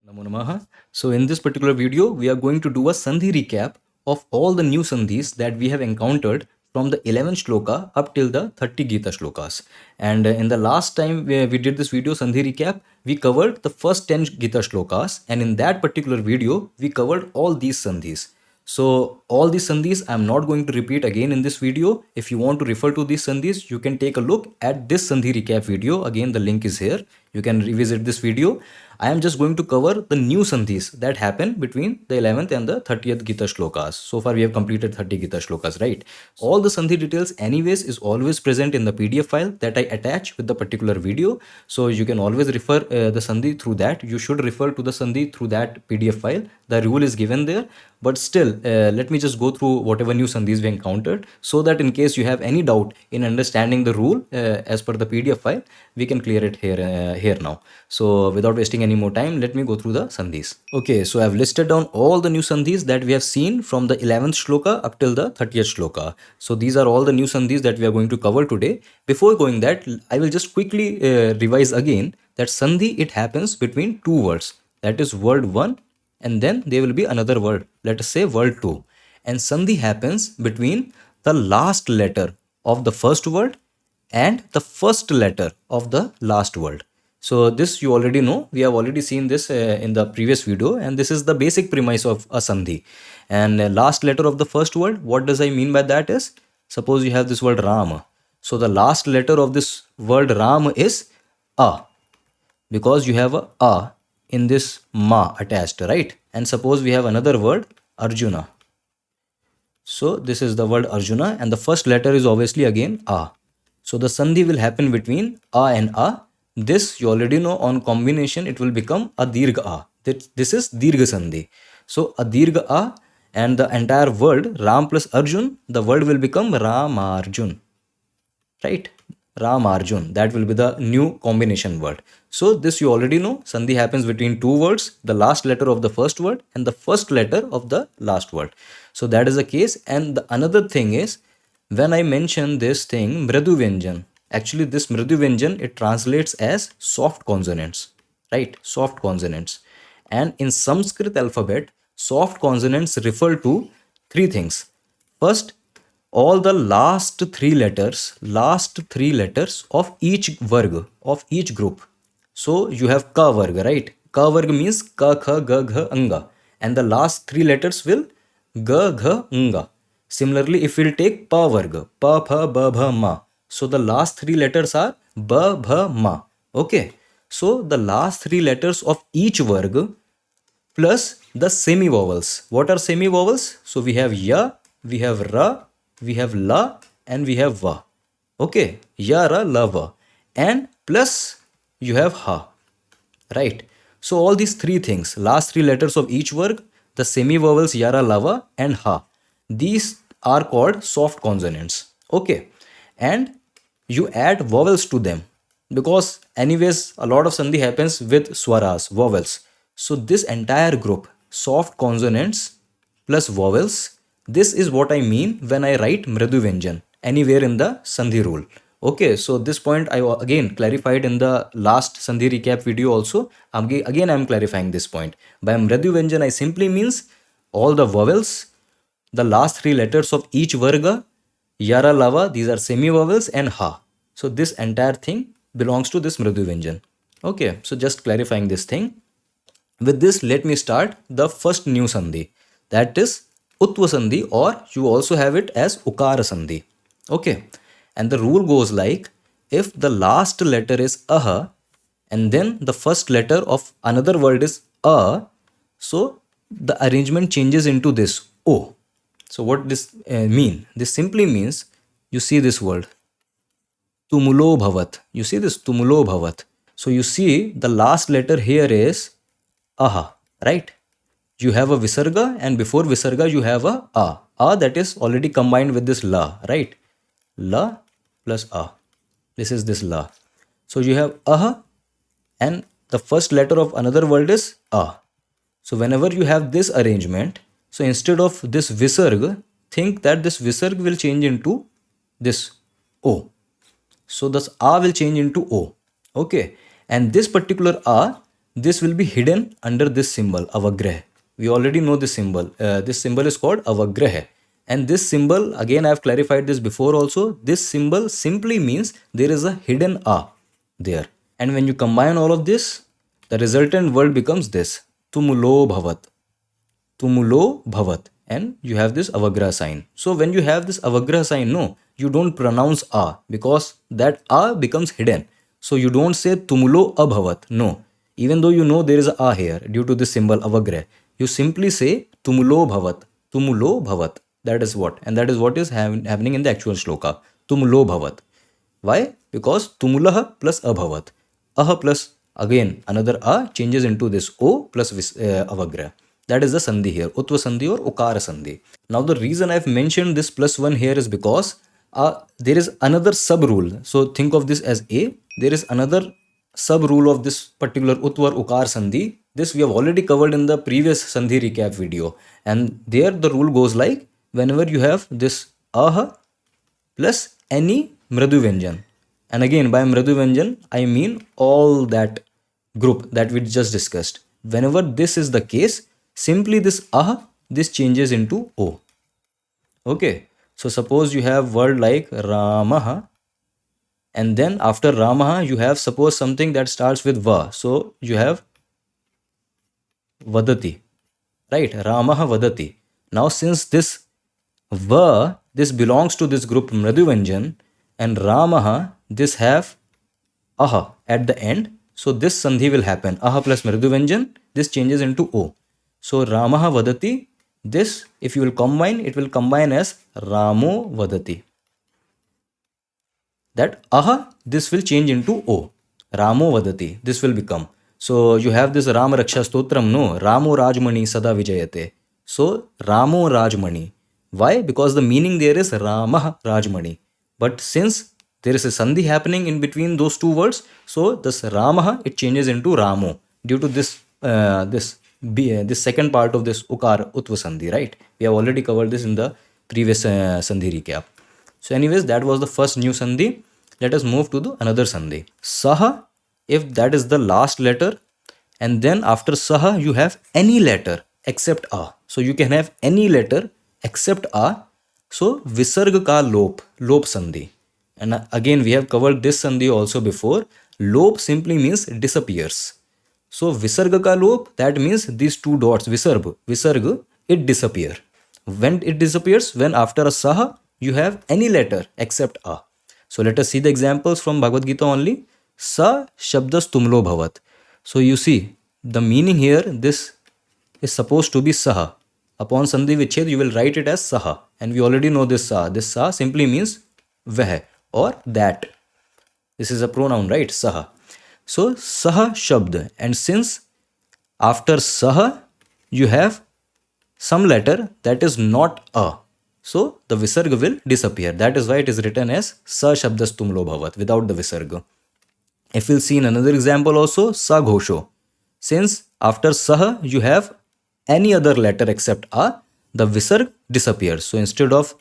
Namo Namaha. So in this particular video, we are going to do a Sandhi recap of all the new Sandhis that we have encountered from the 11th shloka up till the 30 Gita shlokas. And in the last time we did this video Sandhi recap, we covered the first 10 Gita shlokas, and in that particular video, we covered all these Sandhis. So all these sandhis I'm not going to repeat again in this video. If you want to refer to these sandhis, you can take a look at this sandhi recap video. Again, the link is here. You can revisit this video. I am just going to cover the new sandhis that happen between the 11th and the 30th Gita shlokas. So far we have completed 30 Gita shlokas, right? All the sandhi details anyways is always present in the PDF file that I attach with the particular video. So you can always refer the sandhi through that. You should refer to the sandhi through that PDF file. The rule is given there. But still, let me just go through whatever new sandhis we encountered so that in case you have any doubt in understanding the rule as per the PDF file, we can clear it here now. So without wasting any more time, let me go through the sandhis. Okay, so I've listed down all the new sandhis that we have seen from the 11th shloka up till the 30th shloka. So these are all the new sandhis that we are going to cover today. Before going that, I will just quickly revise again that sandhi, it happens between two words. That is word 1 and then there will be another word, let us say word 2, and sandhi happens between the last letter of the first word and the first letter of the last word. So this you already know, we have already seen this in the previous video, and this is the basic premise of a sandhi. And last letter of the first word, what does I mean by that is, suppose you have this word ram, so the last letter of this word ram is a, because you have a in this ma attached, right? And suppose we have another word Arjuna. So this is the word Arjuna, and the first letter is obviously again a. So the sandhi will happen between a and a. This you already know, on combination it will become a dirgha a. This is dirgha sandhi. So a dirgha a, and the entire word Ram plus Arjun, the word will become Ramarjun, right? Ram Arjun, that will be the new combination word. So this you already know, sandhi happens between two words, the last letter of the first word and the first letter of the last word. So that is the case. And the another thing is, when I mention this thing mridu vyanjan, actually this mridu vyanjan, it translates as soft consonants, right? Soft consonants. And in Sanskrit alphabet, soft consonants refer to three things. First, all the last three letters of each varg, of each group. So you have ka varg, right? Ka varg means ka, kha, ga, gha, anga, and the last three letters will ga, gha, nga. Similarly, if we'll take pa varg, pa, pha, ba, bha, ma, so the last three letters are ba, bha, ma. Okay, so the last three letters of each varg plus the semi vowels. What are semi vowels? So we have ya, we have ra, we have la, and we have va. Okay, ya, ra, la, va, and plus you have ha, right? So all these three things, last three letters of each word, the semi vowels ya, ra, la, va, and ha, these are called soft consonants. Okay, and you add vowels to them, because anyways a lot of sandhi happens with swaras, vowels. So this entire group, soft consonants plus vowels, this is what I mean when I write mridu vyanjan anywhere in the sandhi rule. Okay, so this point I again clarified in the last sandhi recap video also. Again I am clarifying this point. By mridu vyanjan I simply means all the vowels, the last three letters of each varga, yara, lava, these are semi vowels, and ha. So this entire thing belongs to this mridu vyanjan. Okay, so just clarifying this thing. With this, let me start the first new sandhi, that is Utva sandhi, or you also have it as Ukara sandhi. Okay, and the rule goes like, if the last letter is aha and then the first letter of another word is a, so the arrangement changes into this o. So what this mean? This simply means, you see this word tumulo bhavat. You see this tumulo bhavat. So you see the last letter here is aha, right? You have a visarga, and before visarga you have a a. A that is already combined with this la, right? La plus a. This is this la. So you have aha, and the first letter of another word is a. So whenever you have this arrangement, so instead of this visarg, think that this visarg will change into this o. So this a will change into o. Okay, and this particular a this will be hidden under this symbol, avagrah. We already know this symbol. This symbol is called avagrah. And this symbol, again, I have clarified this before also. This symbol simply means there is a hidden a there. And when you combine all of this, the resultant word becomes this, tumulo bhavat. Tumulo bhavat. And you have this avagrah sign. So when you have this avagrah sign, no, you don't pronounce a because that a becomes hidden. So you don't say tumulo abhavat. No. Even though you know there is a here due to this symbol avagrah, you simply say tumulo bhavat. Tumulo bhavat. That is what. And that is what is happening in the actual shloka. Tumulo bhavat. Why? Because tumulah plus abhavat. Aha plus again another a changes into this o plus avagrah. That is the sandhi here. Utva sandhi or ukara sandhi. Now the reason I've mentioned this plus one here is because there is another sub rule. So think of this as a. There is another sub rule of this particular utva or ukar sandhi. This we have already covered in the previous sandhi recap video. And there the rule goes like whenever you have this aha plus any mradu vyanjan. And again, by mradu vyanjan, I mean all that group that we just discussed. Whenever this is the case, simply this this changes into o. Okay. So suppose you have word like Ramaha, and then after Ramaha, you have suppose something that starts with va. So you have vadati, right? Ramaha vadati. Now since this va, this belongs to this group mradu vyanjan, and Ramaha, this have aha at the end. So this sandhi will happen. Aha plus mridu vyanjan, this changes into o. So Ramaha vadati, this if you will combine, it will combine as Ramo vadati. That aha, this will change into o. Ramo vadati, this will become. So you have this Rama Raksha stotram, no? Ramo Rajmani Sada Vijayate. So Ramo Rajmani. Why? Because the meaning there is Ramah Rajmani. But since there is a sandhi happening in between those two words, so this Ramaha, it changes into Ramo due to this this second part of this ukar utva sandhi, right? We have already covered this in the previous sandhi recap. So anyways, that was the first new sandhi. Let us move to the another sandhi. Saha, if that is the last letter, and then after saha you have any letter except a. So you can have any letter except a. So visarga ka lop sandhi. And again we have covered this sandhi also before. Lop simply means disappears. So visarga ka lop, that means these two dots, visarga, it disappear. When it disappears, when after a saha you have any letter except a. So let us see the examples from Bhagavad Gita only. Sa shabdas tumlo bhavat. So you see the meaning here, this is supposed to be saha. Upon sandhi viched you will write it as saha, and we already know this sa. This sa simply means veh or that. This is a pronoun, right? Saha. So saha shabd, and since after saha you have some letter that is not a, so the visarga will disappear. That is why it is written as sa shabdas tumlo bhavat without the visarga. If we'll see in another example also, sa ghosho. Since after saha you have any other letter except a, the visarg disappears. So instead of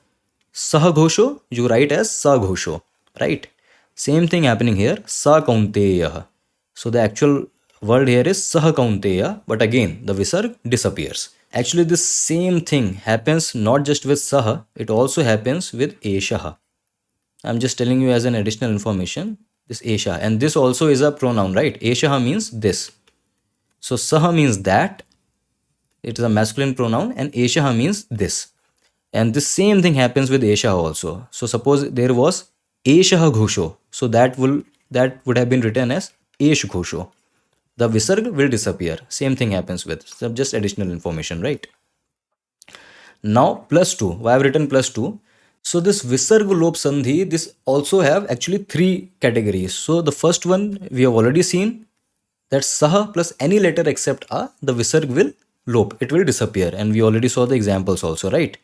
saha ghosho, you write as sa ghosho, right? Same thing happening here, sa kaunteya. So the actual word here is saha kaunteya, but again the visarg disappears. Actually this same thing happens not just with saha, it also happens with eshaha. I'm just telling you as an additional information, this esha, and this also is a pronoun, right? Eshaha means this. So saha means that, it is a masculine pronoun, and eshaha means this. And the same thing happens with eshaha also. So suppose there was eshaha ghosho, so that would have been written as esh ghosho. The visarg will disappear. Same thing happens with, so just additional information, right? Now plus 2. Why I have written plus 2? So this visarg lop sandhi, this also have actually 3 categories. So the first one we have already seen, that saha plus any letter except a, the visarg will lop, it will disappear, and we already saw the examples also, right?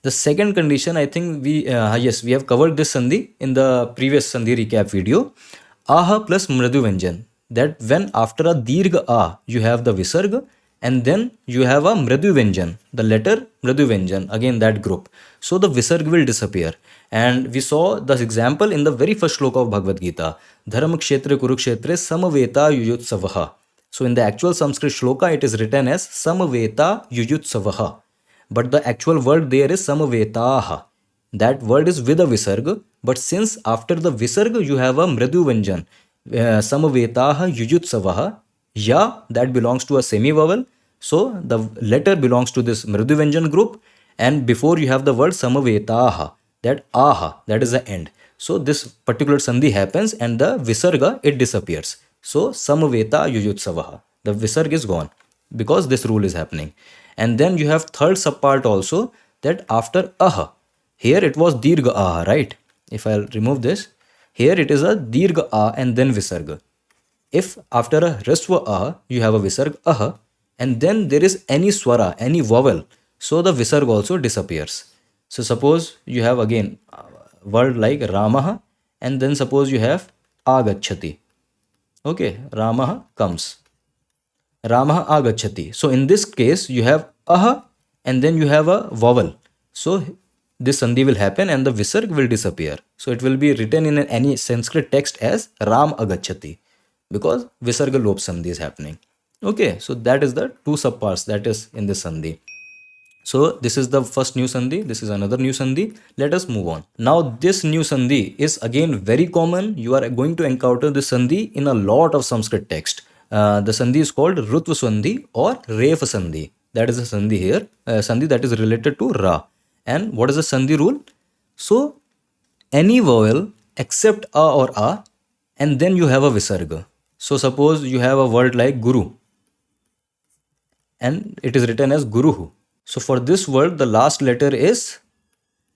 The second condition, I think we have covered this sandhi in the previous sandhi recap video. Aha plus mradu vyanjan, that when after a dirgha a you have the visarga, and then you have a mradu vyanjan, the letter mradu vyanjan, again that group. So the visarga will disappear. And we saw this example in the very first shloka of Bhagavad Gita. Dharma kshetra kurukshetre samaveta yuyutsavaha. So in the actual Sanskrit shloka, it is written as samaveta yuyutsavaha. But the actual word there is samavetaha. That word is with a visarga, but since after the visarga you have a mridu vyanjan, samavetaha yuyutsavaha, ya, that belongs to a semi vowel. So the letter belongs to this mridu vyanjan group, and before you have the word samavetaha, that aha, that is the end. So this particular sandhi happens and the visarga, it disappears. So samaveta yuyutsavaha, the visarga is gone because this rule is happening. And then you have third subpart also, that after aha, here it was dirgha aha, right? If I'll remove this, here it is a dirgha ah and then visarga. If after a rasva ah you have a visarga ah, and then there is any swara, any vowel, so the visarga also disappears. So suppose you have again a word like Ramah, and then suppose you have agachati. Okay, Ramah comes. Ramah agachati. So in this case, you have aha and then you have a vowel. So this sandhi will happen and the visarg will disappear. So it will be written in any Sanskrit text as Ram agachati, because visarga lop sandhi is happening. Okay, so that is the two subparts that is in this sandhi. So this is the first new sandhi, this is another new sandhi. Let us move on. Now this new sandhi is again very common. You are going to encounter this sandhi in a lot of Sanskrit text. The sandhi is called Rutva Sandhi or Ref Sandhi. That is a sandhi here, sandhi that is related to Ra. And what is the sandhi rule? So any vowel except A or A, and then you have a visarga. So suppose you have a word like Guru, and it is written as Guruhu. So for this word, the last letter is,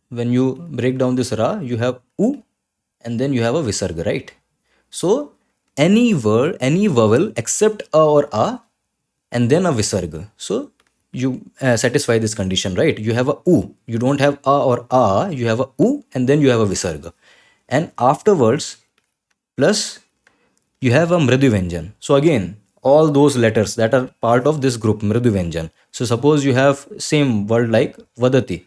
when you break down this Ra, you have U and then you have a visarga, right? So any word, any vowel except A or A and then a visarga. So you satisfy this condition, right? You have a U, you don't have A or A, you have a U and then you have a visarga. And afterwards, plus you have a mridu vyanjan. So again, all those letters that are part of this group, mridu vyanjan. So suppose you have same word like vadati.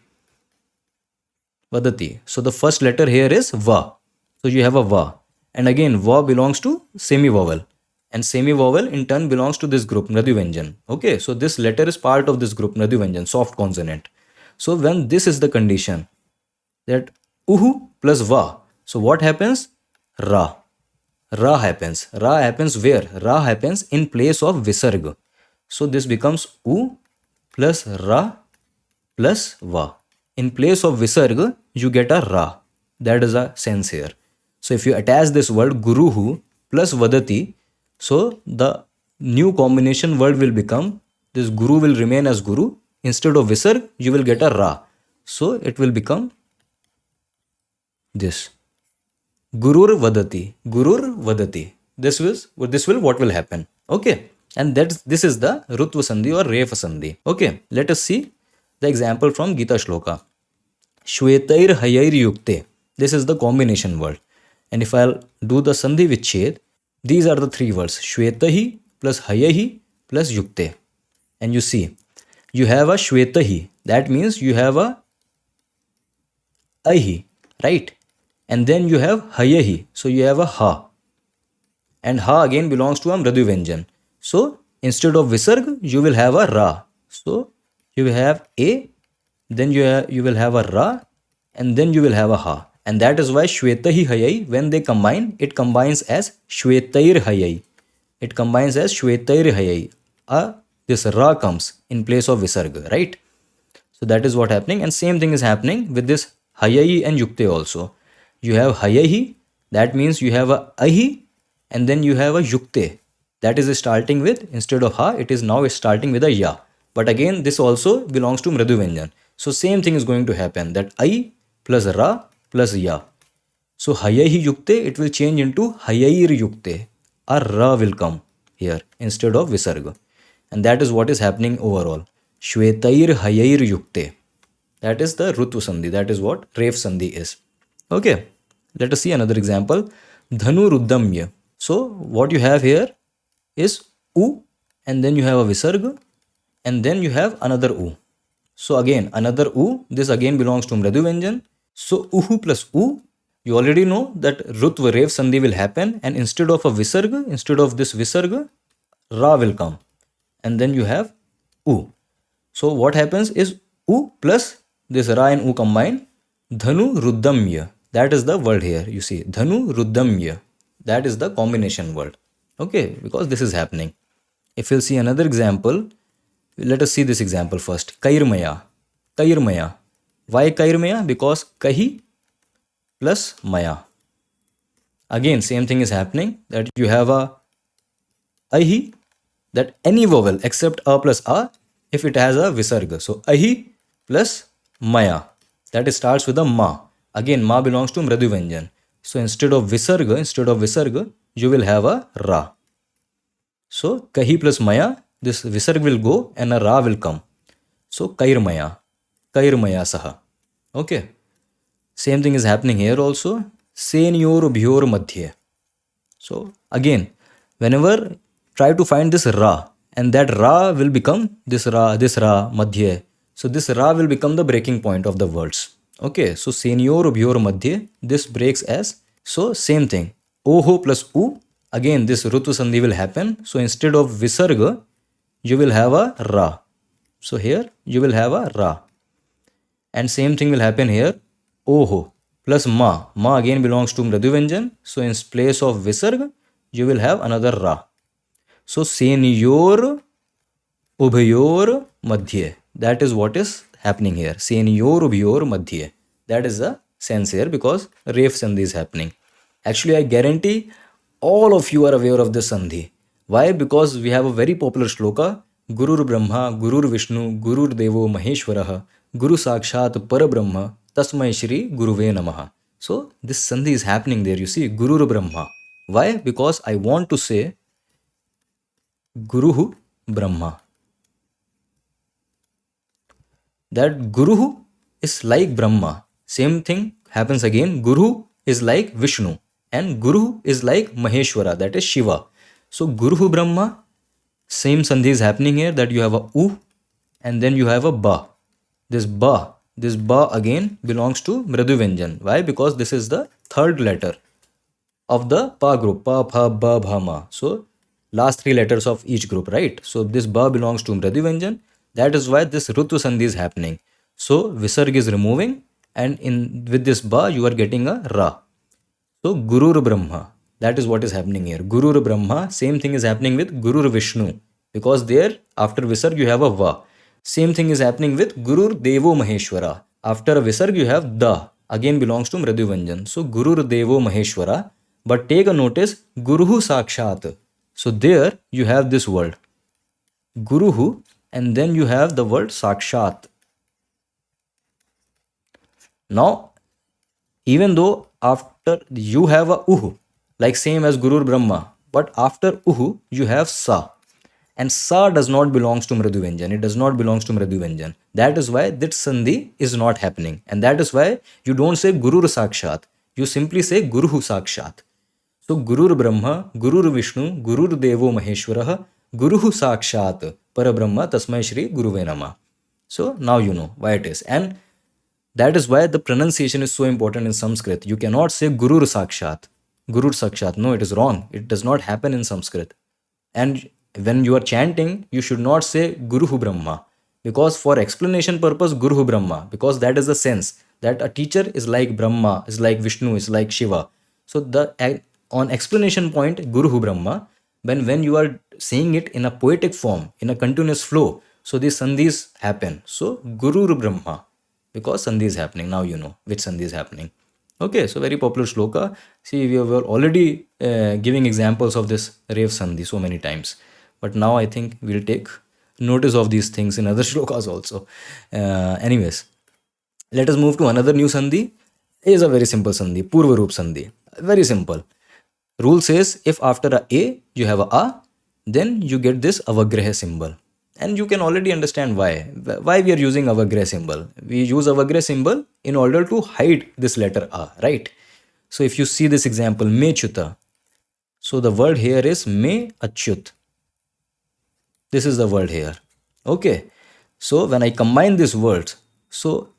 Vadati. So the first letter here is va. So you have a va. And again, va belongs to semi vowel. And semi vowel in turn belongs to this group, mridu vyanjan. Okay, so this letter is part of this group, mridu vyanjan, soft consonant. So when this is the condition, that uhu plus va. So what happens? Ra. Ra happens. Ra happens where? Ra happens in place of visarga. So this becomes U plus Ra plus Va. In place of visarga, you get a Ra. That is a sense here. So if you attach this word Guruhu plus Vadati, so the new combination word will become, this Guru will remain as Guru. Instead of visarg, you will get a Ra. So it will become this. Gurur vadati. Gurur vadati. This will what will happen. Okay. And this is the Rutva Sandhi or Ref Sandhi. Okay. Let us see the example from Gita Shloka. Shwetair hayair yukte. This is the combination word. And if I'll do the Sandhi Vichhed, these are the three words. Shwetahi plus hayahi plus yukte. And you see, you have a Shwetahi. That means you have a ahi, right? And then you have hayahi. So you have a ha. And ha again belongs to a mridu vyanjan. So instead of visarg, you will have a ra. So you will have a, then you will have a ra, and then you will have a ha. And that is why shwetahi hayai, when they combine, it combines as shwetair hayai. It combines as shwetair hayai. This ra comes in place of visarga, right? So that is what happening. And same thing is happening with this hayai and yukte also. You have hayahi, that means you have a ahi, and then you have a yukte. That is starting with, instead of ha, it is now starting with a ya. But again, this also belongs to mridu vyanjan. So same thing is going to happen, that I plus ra plus ya. So hayahi yukte, it will change into hayair yukte. A ra will come here instead of visarga. And that is what is happening overall. Shwetair hayair yukte. That is the Rutva Sandhi. That is what Ref Sandhi is. Okay, let us see another example. Dhanu Ruddamya. So what you have here is U, and then you have a visarga, and then you have another U. So again, another U, this again belongs to mridu vyanjan. So Uhu plus U, you already know that Rutva Ref Sandhi will happen, and instead of a visarga, instead of this visarga, Ra will come. And then you have U. So what happens is U plus this Ra and U combine. Dhanu Ruddamya. That is the word here. You see, Dhanu Ruddamya. That is the combination word. Okay, because this is happening. If you'll see another example, let us see this example first. Kairmaya. Kairmaya. Why Kairmaya? Because Kahi plus Maya. Again, same thing is happening, that you have a Ahi, that any vowel except A plus A, if it has a visarga. So Ahi plus Maya. That starts with a Ma. Again, Ma belongs to Mradu Vyanjan. So instead of visarga, you will have a Ra. So Kahi plus Maya, this visarga will go and a Ra will come. So Kairmaya. Kairmaya Saha. Okay. Same thing is happening here also. Senyor bhyor madhye. So again, whenever try to find this Ra, and that Ra will become this Ra, Madhye. So this Ra will become the breaking point of the words. Okay, so Senyor bhyor madhye, this breaks as, so same thing. Oho plus U, again this Rutu Sandhi will happen. So instead of Visarga, you will have a Ra. So here you will have a Ra. And same thing will happen here. Oho plus Ma. Ma again belongs to Mradu Vyanjan. So in place of Visarga, you will have another Ra. So Senyor Ubhayor Madhye. That is what is happening here. Senyor Ubhayor Madhye. That is the sense here because Ref Sandhi is happening. Actually, I guarantee all of you are aware of this Sandhi. Why? Because we have a very popular shloka. Gurur Brahma, Gurur Vishnu, Gurur Devo Maheshwaraha, Guru Sakshat Parabrahma, Tasmai Shri Guruve Namaha. So this Sandhi is happening there. You see, Gurur Brahma. Why? Because I want to say Guruhu Brahma. That Guruhu is like Brahma. Same thing happens again. Guru is like Vishnu and Guru is like Maheshwara, that is Shiva. So Guruhu Brahma, same Sandhi is happening here, that you have a U and then you have a Ba. This Ba again belongs to Mradu Vyanjan. Why? Because this is the third letter of the Pa group. Pa, Pha, Ba, Bha, Ma. So last three letters of each group, right? So this Ba belongs to Mradu Vyanjan. That is why this Rutu Sandhi is happening. So Visarg is removing and with this Ba you are getting a Ra. So Gurur Brahma. That is what is happening here. Gurur Brahma. Same thing is happening with Gurur Vishnu. Because there after Visarg you have a Va. Same thing is happening with Gurur Devo Maheshwara. After a Visarg you have Da. Again belongs to Mradu Vyanjan. So Gurur Devo Maheshwara. But take a notice, Guruhu Sakshat. So there you have this word. Guruhu and then you have the word Sakshat. Now, even though after you have a Uhu, like same as Gurur Brahma, but after Uhu you have Sa. And Sa does not belongs to Mradu Vyanjan. It does not belongs to Mradu Vyanjan. That is why this Sandhi is not happening. And that is why you don't say Gurur Sakshat. You simply say Guruhu Sakshat. So Gurur Brahma, Gurur Vishnu, Gurur Devo Maheshwaraha, Guruhu Sakshat Parabrahma Tasmai Shri Guruve Namah. So now you know why it is. And that is why the pronunciation is so important in Sanskrit. You cannot say Gurur Sakshat. Gurur Sakshat. No, it is wrong. It does not happen in Sanskrit. And when you are chanting, you should not say Guruhu Brahma. Because for explanation purpose, Guruhu Brahma. Because that is the sense. That a teacher is like Brahma, is like Vishnu, is like Shiva. So on explanation point, Guruhu Brahma, when you are saying it in a poetic form, in a continuous flow, so these sandhis happen. So Guru Brahma, because sandhi is happening. Now you know which sandhi is happening. Okay, so very popular shloka. See, we were already giving examples of this Rev Sandhi so many times. But now I think we'll take notice of these things in other shlokas also. Anyways, let us move to another new sandhi. It is a very simple sandhi, Purva Roop Sandhi. Very simple. Rule says if after a you have a, then you get this avagraha symbol. And you can already understand why. Why we are using avagraha symbol. We use avagraha symbol in order to hide this letter a, right? So if you see this example, me chuta. So the word here is me achyut. This is the word here. Okay. So when I combine these words, so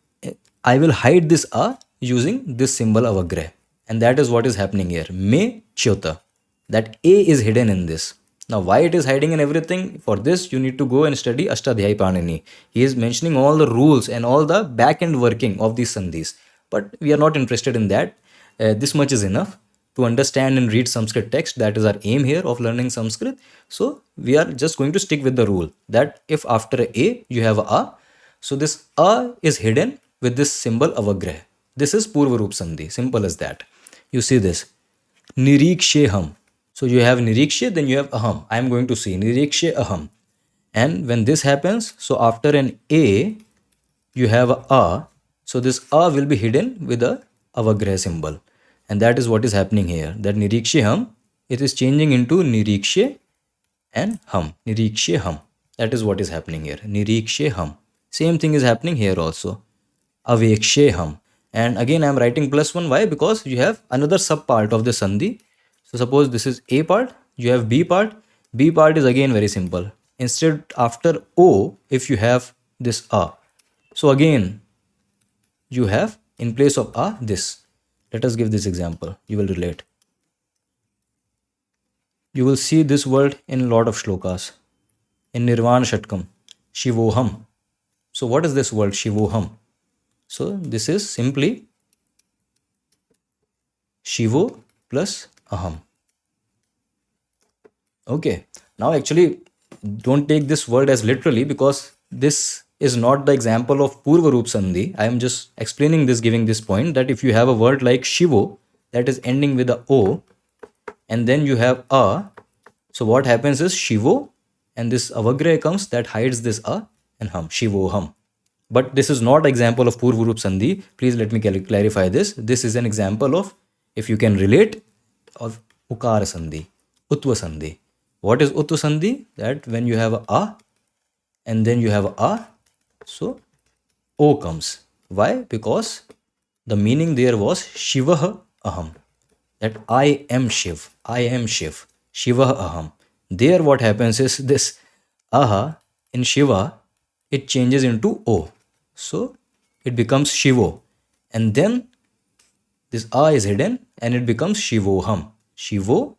I will hide this a using this symbol avagraha. And that is what is happening here. Me Chyota. That A is hidden in this. Now, why it is hiding in everything? For this, you need to go and study Ashtadhyayi Panini. He is mentioning all the rules and all the back end working of these sandhis. But we are not interested in that. This much is enough to understand and read Sanskrit text. That is our aim here of learning Sanskrit. So, we are just going to stick with the rule that if after a you have a, so this a is hidden with this symbol avagrah. This is Purva Roop Sandhi. Simple as that. You see this. Niriksheham. So you have nirikshe, then you have aham. I am going to see nirikshe aham. And when this happens, so after an a, you have a. So this a will be hidden with a avagrah symbol. And that is what is happening here. That nirikshe ham, it is changing into nirikshe and hum. Nirikshe hum. That is what is happening here. Nirikshe hum. Same thing is happening here also. Avekshe hum. And again I am writing +1. Why? Because you have another sub part of the sandhi. So suppose this is A part, you have B part. B part is again very simple. Instead after O, if you have this A. So again, you have in place of A this. Let us give this example. You will relate. You will see this word in a lot of shlokas. In Nirvana Shatkam, Shivoham. So what is this word Shivoham? So this is simply Shivo plus Aham. Okay. Now actually don't take this word as literally because this is not the example of Purva Roop Sandhi. I am just explaining this, giving this point that if you have a word like Shivo that is ending with a O and then you have A, so what happens is Shivo and this avagrah comes that hides this A and Ham, Shivo Ham. But this is not example of Purva Roop Sandhi. Please let me clarify this. This is an example of, if you can relate, of Ukara Sandhi, Utva Sandhi. What is Utva Sandhi? That when you have a and then you have a, so O comes. Why? Because the meaning there was Shivah Aham. That I am Shiv. I am Shiv. Shivah Aham. There what happens is this Aha in Shiva, it changes into O. So it becomes Shivo. And then this A is hidden and it becomes Shivoham. Shivoham.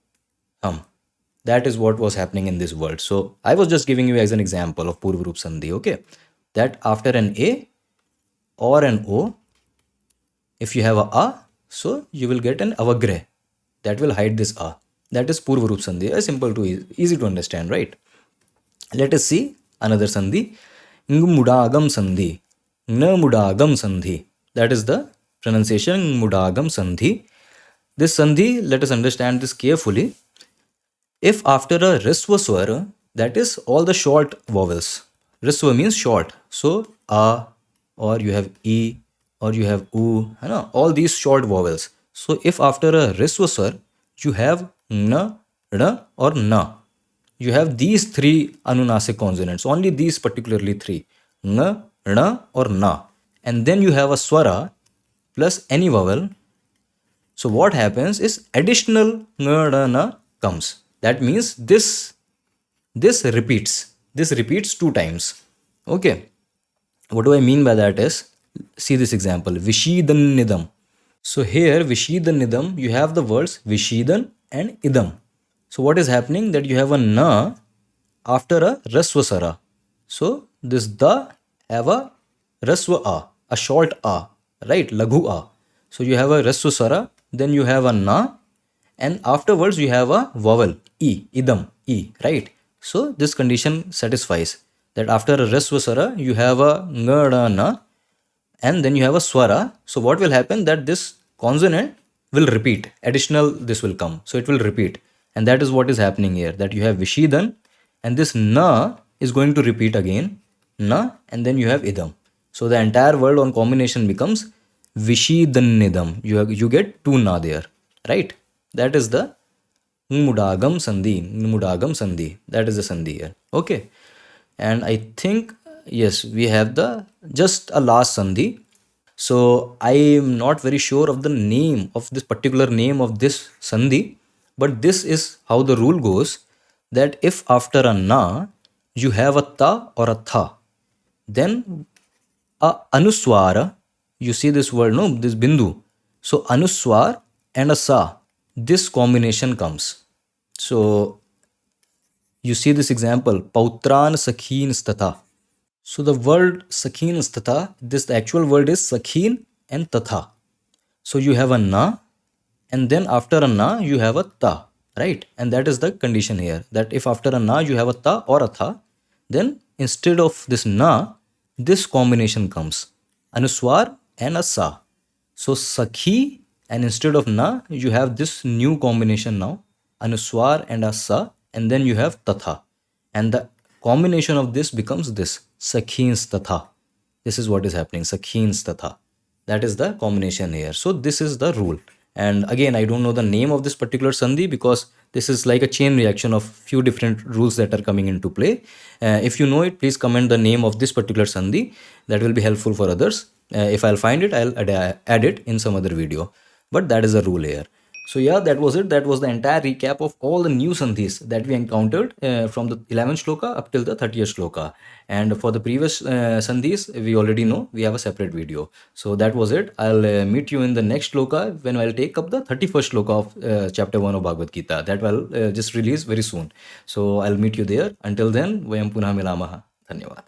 That is what was happening in this world. So I was just giving you as an example of Purva Roop Sandhi. Okay. That after an A or an O, if you have a, so you will get an avagrah that will hide this A. That is Purva Roop Sandhi. Simple to easy to understand, right? Let us see another Sandhi. Mudagam Sandhi. Mudagam Sandhi. That is the pronunciation Mudagam Sandhi. This Sandhi, let us understand this carefully. If after a Risva swara, that is all the short vowels. Risva means short. So A or you have E or you have U, all these short vowels. So if after a Risva swara, you have N, R or Na. You have these three anunasik consonants, only these particularly three, N, R or Na. And then you have a swara plus any vowel. So what happens is additional N, R, Na comes. That means this repeats. This repeats 2 times. Okay. What do I mean by that is, see this example, Vishidan Nidam. So here, Vishidan Nidam, you have the words Vishidan and Idam. So what is happening? That you have a Na after a Rasvasara. So this Da have a Rasva a short A, right? Laghu A. So you have a Rasvasara, then you have a Na, and afterwards you have a vowel E, Idam, E, right? So this condition satisfies that after a Rasvasara, you have a Ngada Na, and then you have a Swara. So what will happen? That this consonant will repeat. Additional this will come. So it will repeat. And that is what is happening here. That you have Vishidan and this Na is going to repeat again. Na and then you have Idam. So the entire word on combination becomes Vishidanidam. You get 2 Na there. Right? That is the Mudagam Sandhi. Mudagam Sandhi. That is the Sandhi here. Okay. And I think, yes, we have the just a last Sandhi. So I am not very sure of the name of this particular name of this Sandhi. But this is how the rule goes, that if after a Na, you have a Ta or a Tha, then a Anuswara, you see this word, no, this Bindu. So Anuswar and a Sa, this combination comes. So You see this example, Pautran Sakhin Statha. So the word Sakhin Statha, this the actual word is Sakhin and Tatha. So you have a na, and then after a na you have a ta, right? And that is the condition here, that if after a na you have a ta or a tha, then instead of this na, this combination comes, anuswar and a sa. So sakhi, and instead of na you have this new combination now, anuswar and a sa, and then you have tatha, and the combination of this becomes this sakhins tatha. This is what is happening, sakhins tatha. That is the combination here. So this is the rule. And again, I don't know the name of this particular sandhi because this is like a chain reaction of few different rules that are coming into play. If you know it, please comment the name of this particular sandhi. That will be helpful for others. If I'll find it, I'll add it in some other video. But that is the rule here. So yeah, that was it. That was the entire recap of all the new sandhis that we encountered from the 11th shloka up till the 30th shloka. And for the previous sandhis, we already know we have a separate video. So that was it. I'll meet you in the next shloka when I'll take up the 31st shloka of chapter 1 of Bhagavad Gita. That will just release very soon. So I'll meet you there. Until then, Vayam Punah Milamaha. Dhanyavad.